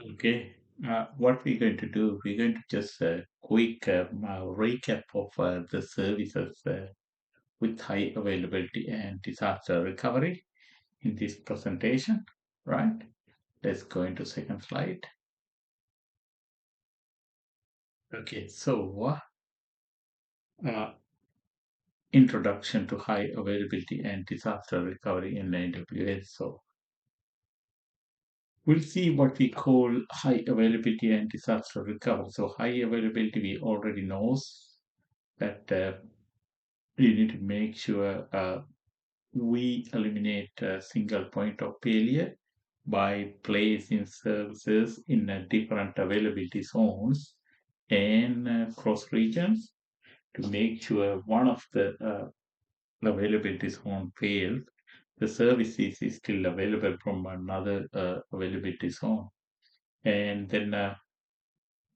Okay. What we're going to do, we're going to just quick recap of the services with high availability and disaster recovery in this presentation, right? Let's go into second slide. Okay, so uh, introduction to high availability and disaster recovery in AWS. So we'll see what we call high availability and disaster recovery. So high availability, we already knows that we need to make sure we eliminate a single point of failure by placing services in different availability zones and cross regions to make sure one of the availability zone fails, the services is still available from another availability zone. And then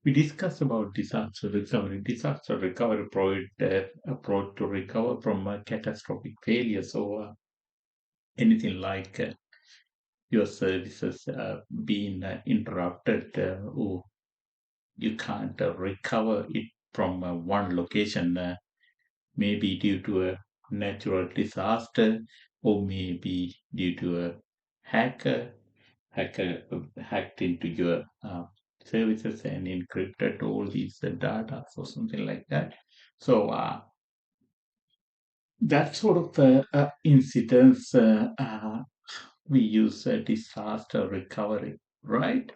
we discussed about disaster recovery. Disaster recovery provide approach to recover from a catastrophic failure. So anything like your services being interrupted, or you can't recover it from one location, maybe due to a natural disaster, or maybe due to a hacker hacked into your services and encrypted all these data or something like that. So that sort of incidents we use disaster recovery, right?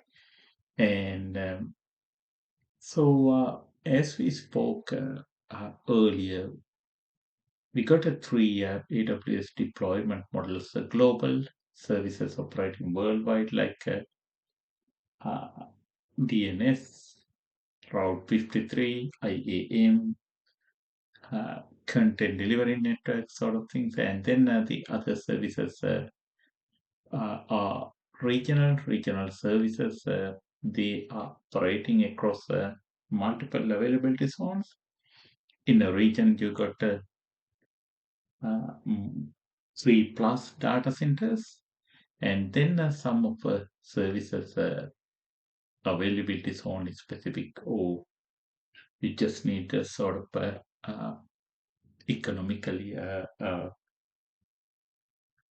And so as we spoke earlier, we got a three AWS deployment models: global services operating worldwide, like uh, DNS, Route 53, IAM, content delivery network sort of things, and then the other services are regional services. They are operating across multiple availability zones. In a region, you got uh, mm, 3+ data centers, and then some of services availability zone is specific. Or you just need a sort of economically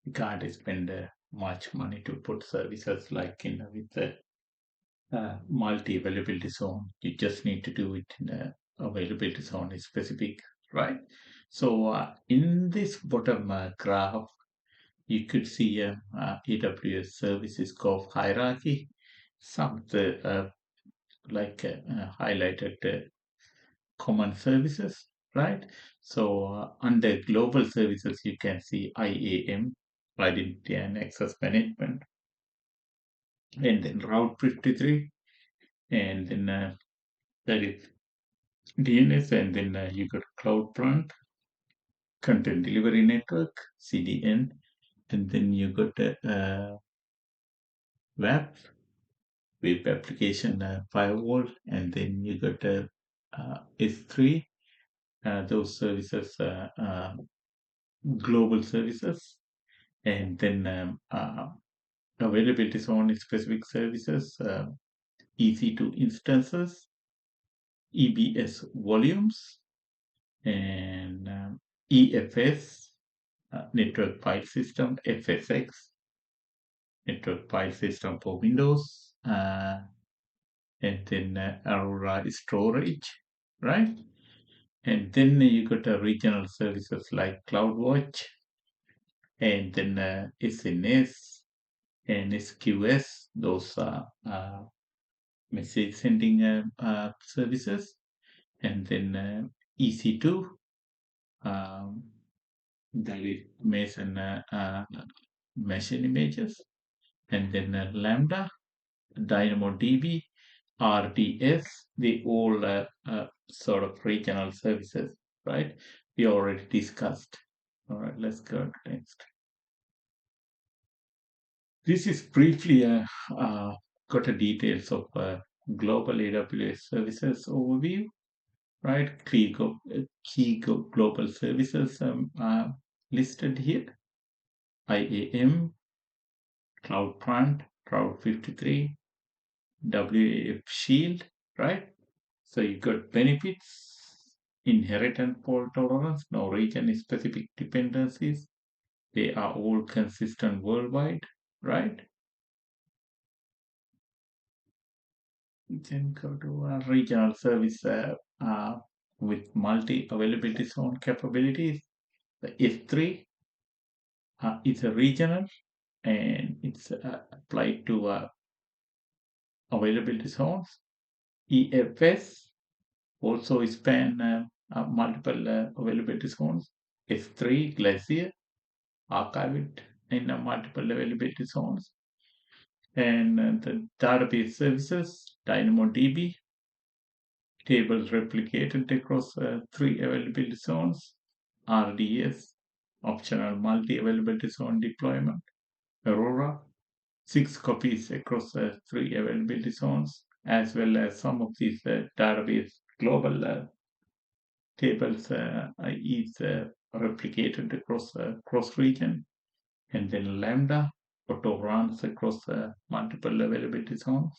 you can't spend much money to put services like in with the multi-availability zone. You just need to do it in a availability zone is specific, right? So in this bottom graph, you could see AWS services scope hierarchy. Some of the like highlighted common services, right? So under global services, you can see IAM, identity and access management, and then Route 53, and then that is DNS, and then you got Cloud Plant, Content Delivery Network, CDN, and then you got WAP, Web Application Firewall, and then you got S3, those services, global services, and then availability zone specific services, EC2 instances, EBS volumes, and EFS, network file system, FSX, network file system for Windows, and then Aurora storage, right? And then you got regional services like CloudWatch, and then SNS and SQS. Those are message sending services, and then EC2, um, that is Mason machine images, and then Lambda, DynamoDB, RDS, they all sort of regional services, right? We already discussed. All right, let's go to next. This is briefly got a details of global AWS services overview, right? Key global services listed here: IAM, CloudFront, Cloud 53, WAF shield, right? So you got benefits, inherent fault tolerance, no region specific dependencies. They are all consistent worldwide, right? You can go to a regional service with multi availability zone capabilities. The S3 is a regional and it's applied to availability zones. EFS also span multiple availability zones. S3 Glacier archived in multiple availability zones. And the database services, DynamoDB, tables replicated across three availability zones, RDS, optional multi-availability zone deployment, Aurora, six copies across three availability zones, as well as some of these database global tables is replicated across cross region, and then Lambda auto runs across multiple availability zones.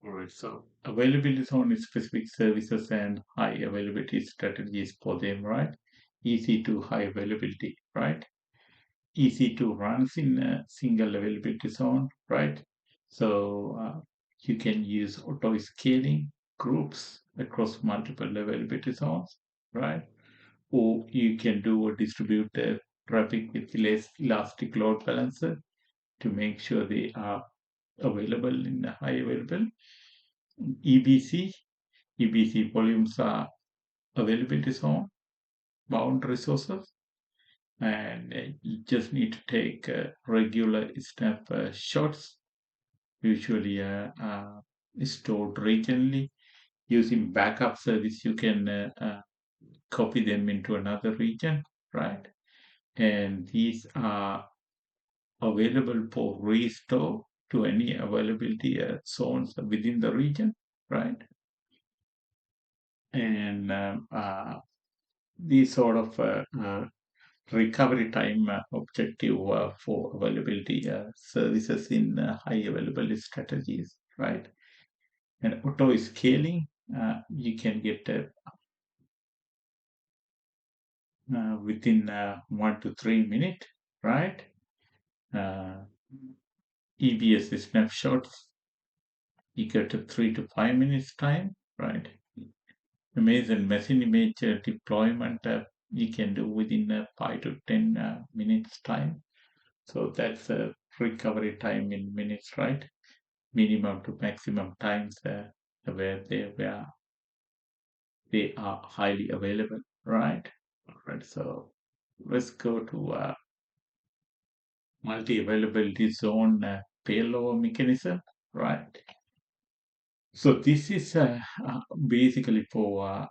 All right, so availability zone is specific services and high availability strategies for them, right? EC2 high availability, right? EC2 runs in a single availability zone, right? So you can use auto scaling groups across multiple availability zones, right? Or you can do a distributed traffic with less elastic load balancer to make sure they are available in the high available. EBC, EBC volumes are availability zone, bound resources, and you just need to take regular snap shots, usually stored regionally. Using backup service, you can copy them into another region, right? And these are available for restore to any availability zones within the region, right? And these sort of recovery time objective for availability services in high availability strategies, right? And auto scaling, you can get within 1 to 3 minutes, right? Uh, EBS snapshots, you get a 3 to 5 minutes time, right? Amazon machine image deployment, you can do within 5 to 10 minutes time. So that's a recovery time in minutes, right? Minimum to maximum times where they are highly available, right? All right. So let's go to multi-availability zone failover mechanism, right? So this is basically for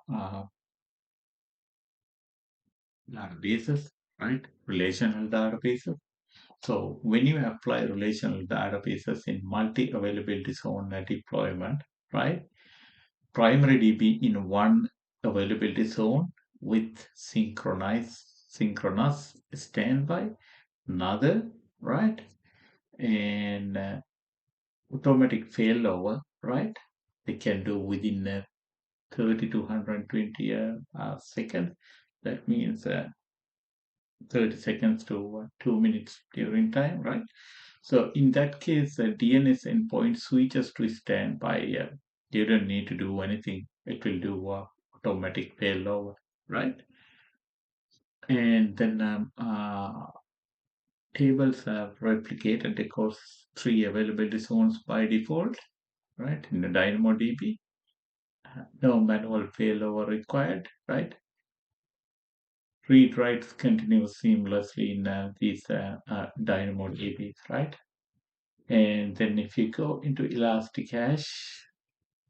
databases, right? Relational databases. So when you apply relational databases in multi-availability zone deployment, right? Primary DB in one availability zone with synchronous standby, another, right? And automatic failover, right? They can do within 30 to 120 seconds. That means 30 seconds to 2 minutes during time, right? So in that case, the DNS endpoint switches to standby. You don't need to do anything. It will do automatic failover, right? And then tables are replicated across three availability zones by default, right? In the DynamoDB, no manual failover required, right? Read writes continue seamlessly in these DynamoDBs, right? And then if you go into Elastic Cache,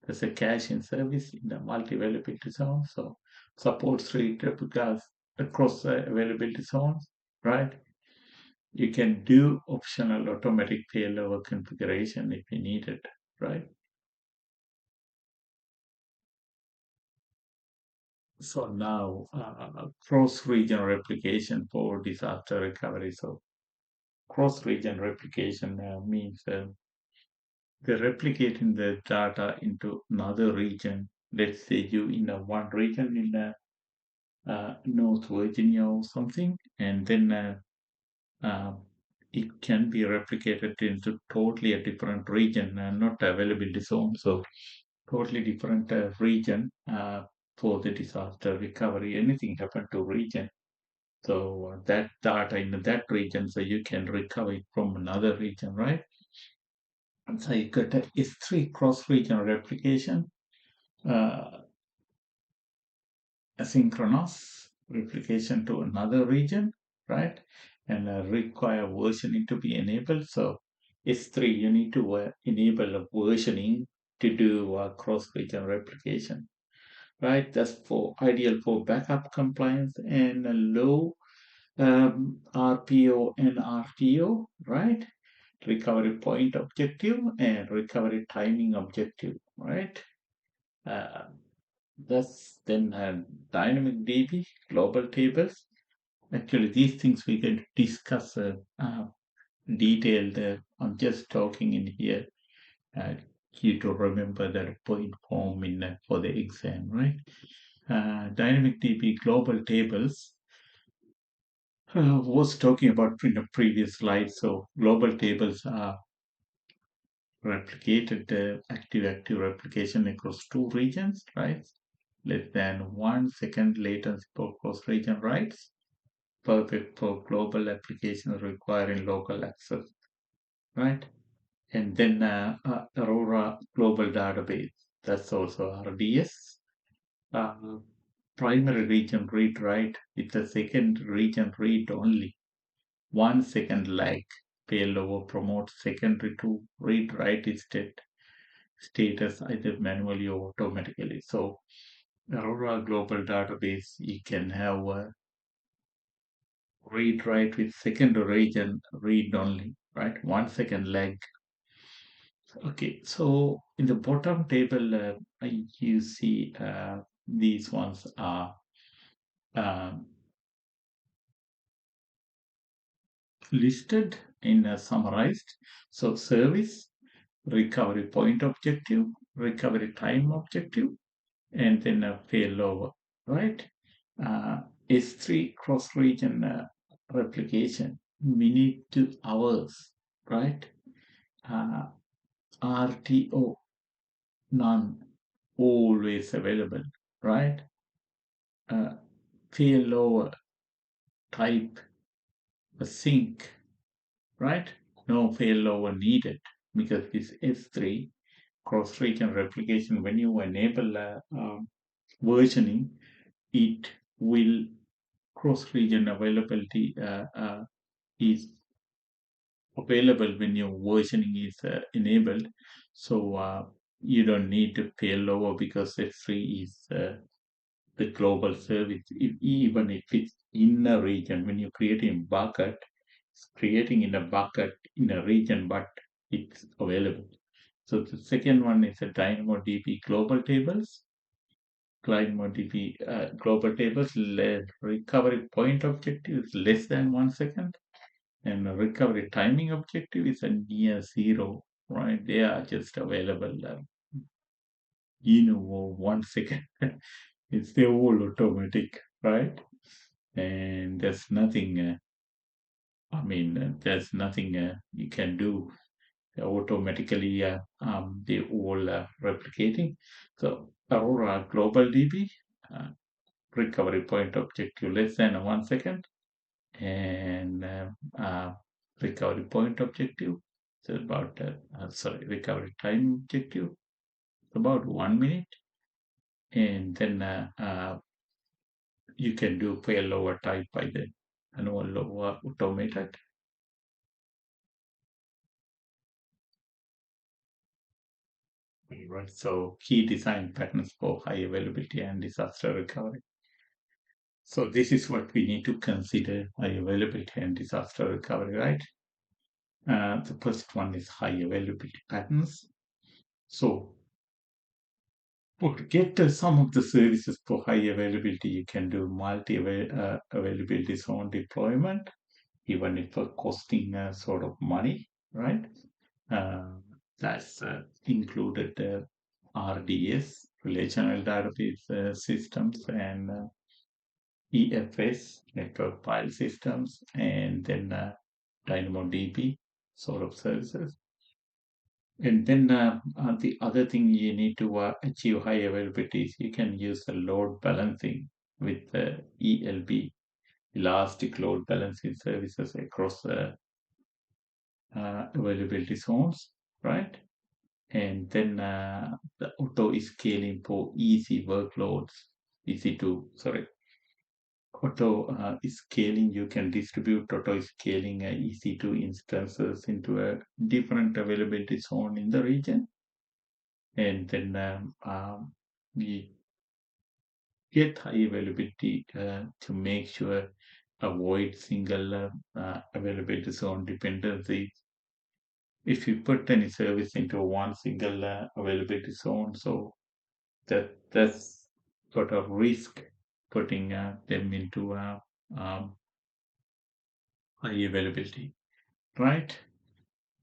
there's a caching service in the multi-availability zone. So supports read replicas across the availability zones, right? You can do optional automatic failover configuration if you need it, right? So now cross-region replication for disaster recovery. So cross-region replication means they're replicating the data into another region. Let's say you in a one region in North Virginia or something, and then uh, it can be replicated into totally a different region, not availability zone. So totally different region for the disaster recovery. Anything happen to region. So that data in that region, so you can recover it from another region, right? And so you got a S3 cross-region replication, uh, asynchronous replication to another region, right? And require versioning to be enabled. So S3, you need to enable a versioning to do cross-region replication, right? That's for ideal for backup compliance and a low RPO and RTO, right? Recovery point objective and recovery timing objective, right? Uh, that's then dynamic DB, global tables. Actually, these things we can discuss detailed. I'm just talking in here. Uh, you to remember that point form in for the exam, right? Dynamic DB global tables was talking about in the previous slide. So global tables are replicated active-active replication across two regions, right? Less than 1 second latency for cross-region writes, perfect for global applications requiring local access, right? And then Aurora Global Database, that's also RDS. Uh, Primary region read write with the second region read only. 1 second lag. Payload promotes secondary to read write instead status either manually or automatically. So Aurora Global Database, you can have a read write with secondary region read only, right? 1 second lag. Okay, so in the bottom table, you see these ones are um, listed in summarized. So service, recovery point objective, recovery time objective, and then a failover, right? Uh, S3 cross-region replication, minute to hours, right? Uh, RTO, none, always available, right? Uh, Failover type, a sync, right? No failover needed because this S3 cross-region replication, when you enable versioning, it will cross-region availability is available when your versioning is enabled. So you don't need to fail over because S3 is the global service. Even if it's in a region, when you create a bucket, it's creating in a bucket in a region, but it's available. So the second one is a DynamoDB global tables. DynamoDB global tables recovery point objective is less than 1 second and the recovery timing objective is a near zero, right? They are just available, 1 second. It's the all automatic, right? And there's nothing, there's nothing you can do automatically. They all replicating. So Aurora Global DB, uh, recovery point objective less than 1 second and recovery point objective. So about recovery time objective about 1 minute, and then you can do failover type by the lower automated. Right. So key design patterns for high availability and disaster recovery. So this is what we need to consider high availability and disaster recovery, right? The first one is high availability patterns. So to get some of the services for high availability, you can do multi availability zone deployment. even if costing sort of money, right? Uh, that's included RDS, relational database systems, and EFS, network file systems, and then DynamoDB sort of services. And then the other thing you need to achieve high availability is you can use the load balancing with ELB, elastic load balancing services across availability zones, right? And then the auto scaling for easy workloads, easy to, sorry, auto scaling, you can distribute auto scaling EC2 instances into a different availability zone in the region. And then we get high availability to make sure avoid single availability zone dependency. If you put any service into one single availability zone, so that's sort of risk putting them into um, high availability, right?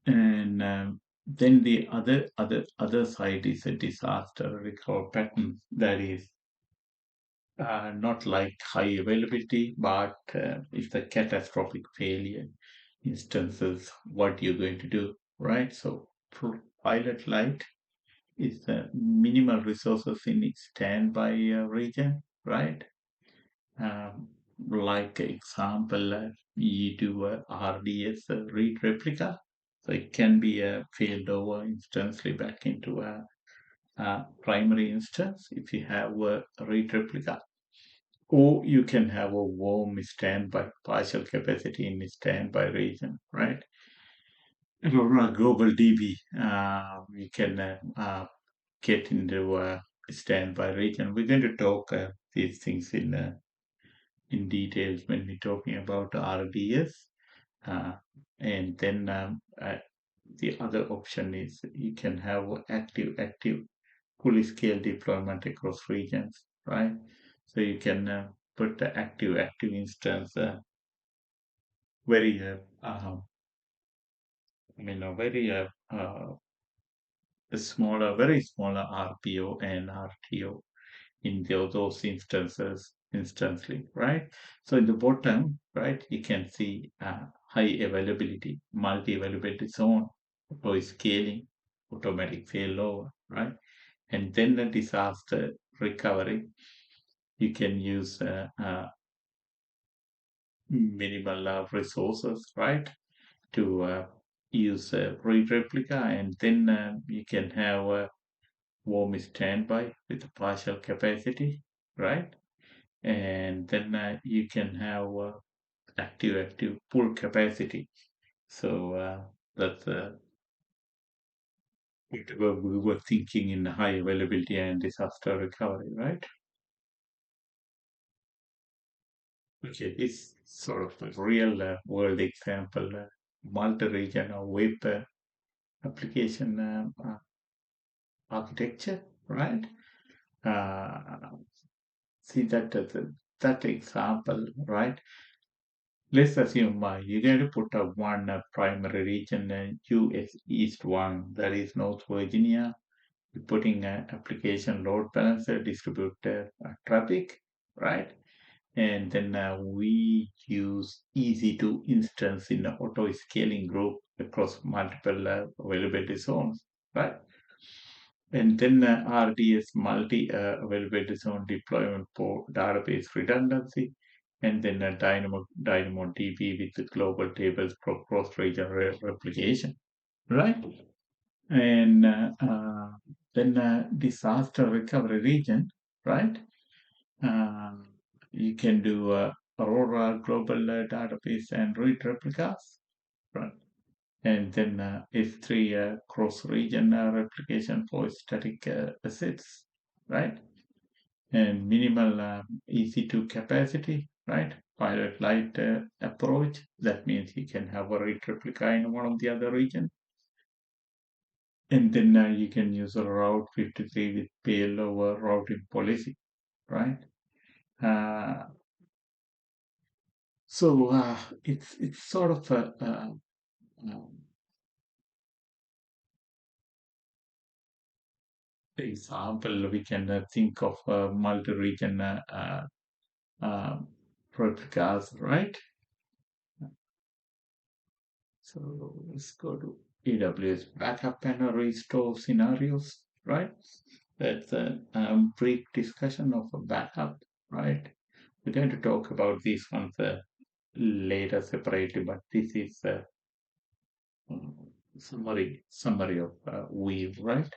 And then the other side is a disaster recovery pattern that is not like high availability, but it's a catastrophic failure instances. What you're going to do, right? So pilot light is minimal resources in its standby region, right? Um, like example, you do a RDS read replica, so it can be failed over instantly back into a primary instance if you have a read replica, or you can have a warm standby partial capacity in standby region, right? Or a global DB, you can get into a standby region. We're going to talk these things in details when we're talking about RDS. Uh, and then the other option is you can have active fully scale deployment across regions, right? So you can put the active instance very I mean a very smaller, very smaller RPO and RTO in those instances instantly, right? So in the bottom, right, you can see high availability, multi-availability zone, auto scaling, automatic failover, right? And then the disaster recovery, you can use minimal resources, right, to use a read replica, and then you can have a warm standby with a partial capacity, right? And then you can have active full capacity. So that's what we were thinking in high availability and disaster recovery, right? Okay, it's sort of a real world example, multi-region or web application architecture, right? Uh, see that example, right? Let's assume you're going to put a one primary region, US East one, that is North Virginia. You're putting an application load balancer, distribute traffic, right? And then we use EC2 instance in the auto scaling group across multiple availability zones, right? And then RDS multi availability zone deployment for database redundancy, and then DynamoDB with the global tables for cross-region replication, right? And then disaster recovery region, right? Uh, you can do Aurora global database and read replicas, right? And then S3 cross-region replication for static assets, right? And minimal EC2 capacity, right? Pilot light approach. That means you can have a read replica in one of the other region. And then you can use a Route 53 with payload routing policy, right? Uh, So it's sort of um, example. We can think of multi-region uh, replicas, right? So let's go to AWS backup and restore scenarios, right? That's a brief discussion of a backup, right? We're going to talk about these ones later separately, but this is a summary of Weave, right?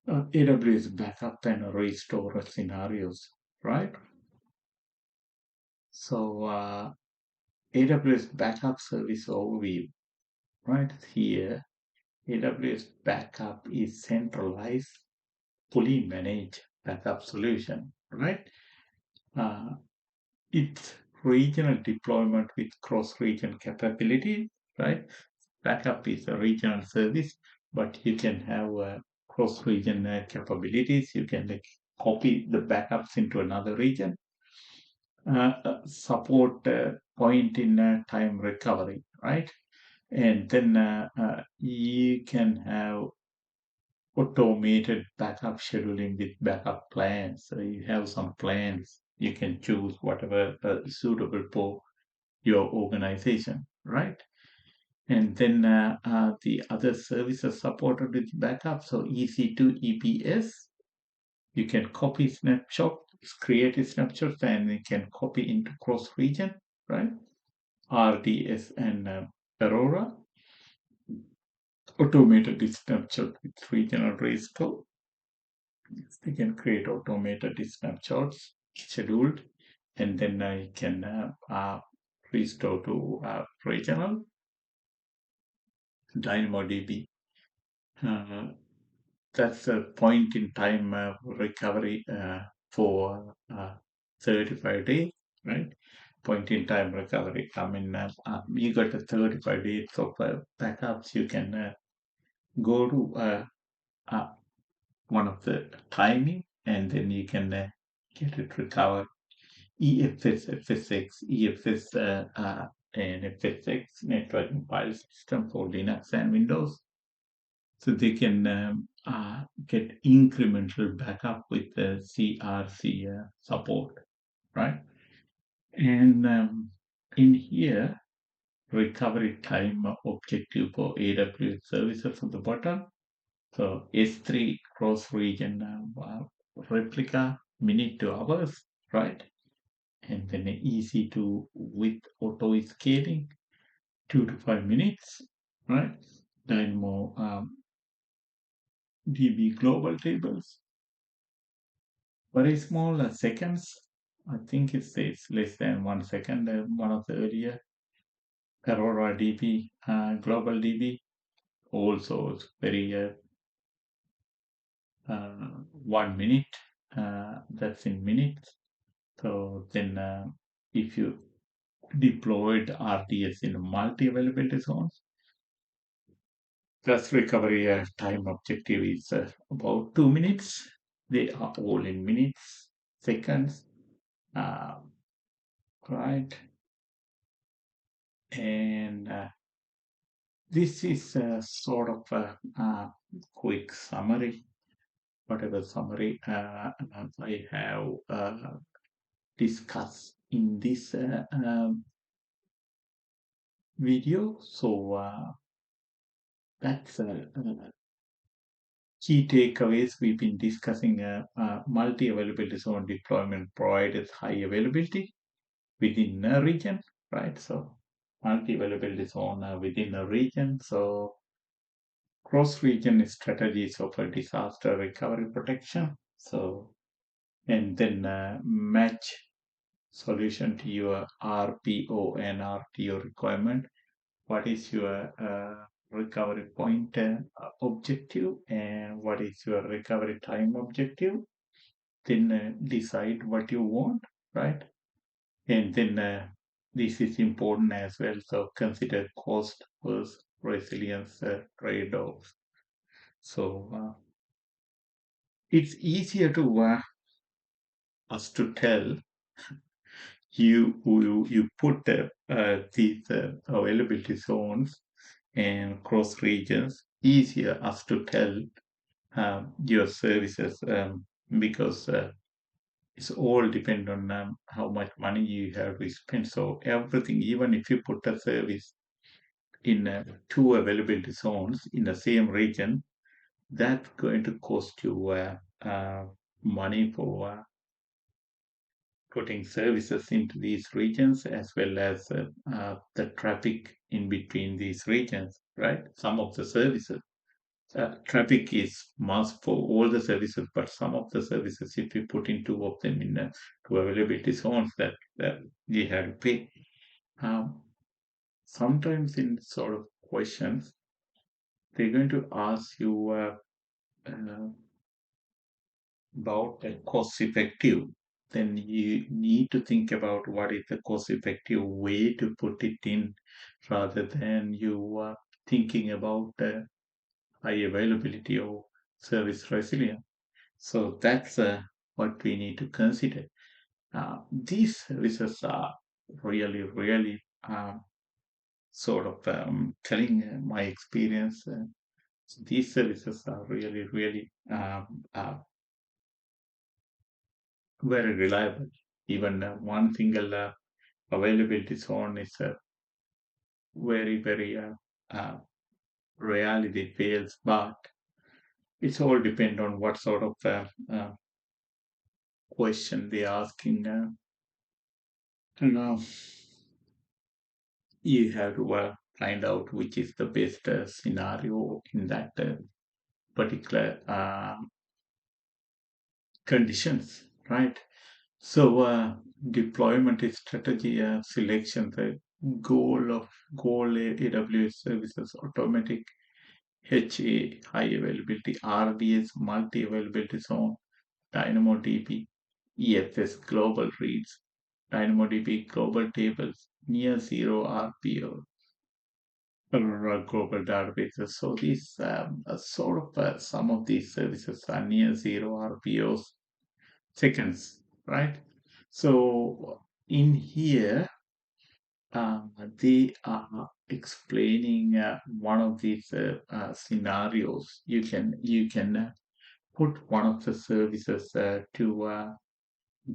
AWS backup and restore scenarios, right? So AWS backup service overview, right here. AWS backup is centralized, fully managed backup solution, right? Uh, it's regional deployment with cross-region capability, right? Backup is a regional service, but you can have cross-region capabilities. You can like copy the backups into another region, support point in time recovery, right? And then you can have automated backup scheduling with backup plans. So you have some plans. You can choose whatever is suitable for your organization, right? And then the other services supported with backup. So EC2 EPS, you can copy snapshot, create a snapshot, and you can copy into cross region, right? RDS and Aurora, automated snapshot with regional restore. They can create automated snapshots scheduled, and then I can restore to regional DynamoDB. Uh, that's a point in time recovery for 35 days, right? Point in time recovery. I mean, you got a 35 days of backups. You can go to uh, one of the timing, and then you can get it recovered. EFS, FSX, EFS, and FSX networking file system for Linux and Windows. So they can get incremental backup with the CRC support, right? And in here, recovery time objective for AWS services at the bottom. So S3 cross-region replica minute to hours, right? And then easy to with auto scaling 2 to 5 minutes, right? Dynamo DB global tables, very small seconds. I think it says less than 1 second. One of the earlier Aurora DB global DB also it's very 1 minute. That's in minutes. So then if you deployed RDS in multi-availability zones, plus recovery time objective is about 2 minutes. They are all in minutes, seconds, uh, right? And this is a sort of a quick summary, whatever summary I have discussed in this video. So that's key takeaways. We've been discussing multi-availability zone deployment provides high availability within a region, right? So multi-availability zone within a region. So cross-region strategies of a disaster recovery protection. So and then match solution to your RPO and RTO requirement. What is your recovery point objective and what is your recovery time objective? Then decide what you want, right? And then this is important as well. So consider cost versus resilience trade-offs. So it's easier to us to tell you put these availability zones and cross regions easier as to tell your services because it's all depend on how much money you have to spend. So everything, even if you put a service in two availability zones in the same region, that's going to cost you money for putting services into these regions as well as the traffic in between these regions, right? Some of the services. Traffic is must for all the services, but some of the services, if you put in two of them in two availability zones, that you have to pay. Um, Sometimes in sort of questions, they're going to ask you uh, about the cost effective. Then you need to think about what is the cost effective way to put it in rather than you thinking about the high availability or service resilience. So that's what we need to consider. These services are really sort of telling my experience. So these services are really very reliable. Even one single availability zone is very uh, rarely fails, but it's all depend on what sort of question they're asking. And you have to find out which is the best scenario in that particular conditions, right? So deployment is strategy selection. The goal AWS services automatic HA high availability, RDS multi availability zone, DynamoDB, EFS global reads, DynamoDB global tables, near zero RPO, global databases. So these sort of some of these services are near zero RPOs seconds, right? So in here, they are explaining one of these scenarios. You can put one of the services to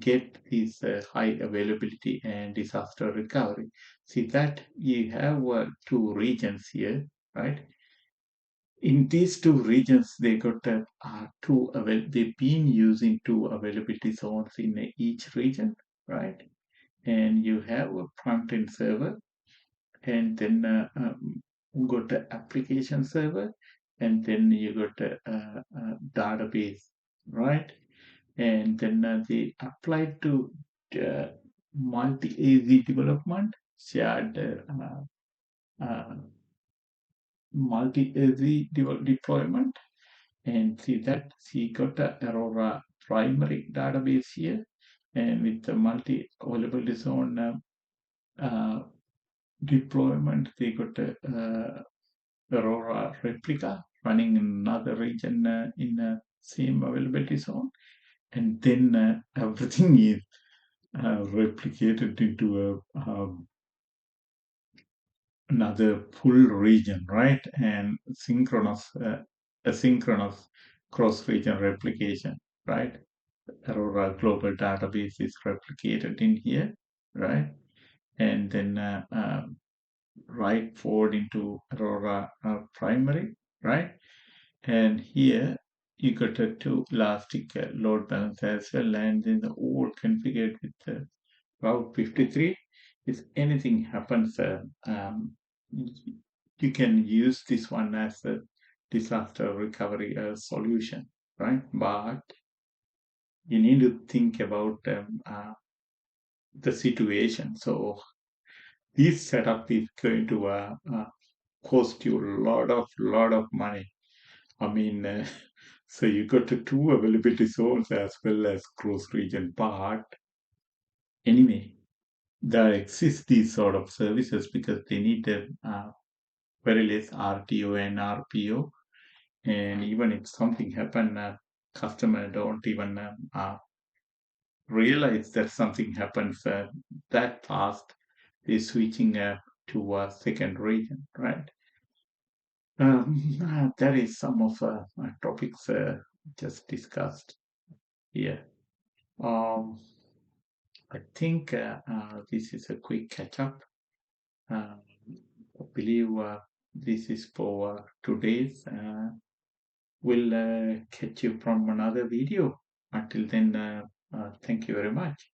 get this high availability and disaster recovery. See that you have two regions here, right? In these two regions, they got they've been using two availability zones in each region, right? And you have a front end server, and then got the application server, and then you got a database, right? And then they applied to uh, multi-AZ development, shared uh, multi-AZ deployment, and see that she got a Aurora primary database here, and with the multi-availability zone uh, deployment, they got a Aurora replica running in another region in the same availability zone, and then everything is replicated into another full region, right? And synchronous, asynchronous cross-region replication, right? Aurora global database is replicated in here, right? And then write forward into Aurora primary, right? And here you got a two elastic load balance as well, and then the all configured with Route 53. If anything happens, you can use this one as a disaster recovery solution, right? But you need to think about the situation. So this setup is going to cost you a lot of money. I mean, so you got the two availability zones as well as cross region. But anyway, there exist these sort of services because they need a very less RTO and RPO. And even if something happen, customer don't even realize that something happens that fast, they're switching to a second region, right? That is some of topics just discussed here. Um, I think this is a quick catch up. I believe this is for today's. We'll catch you from another video. Until then, thank you very much.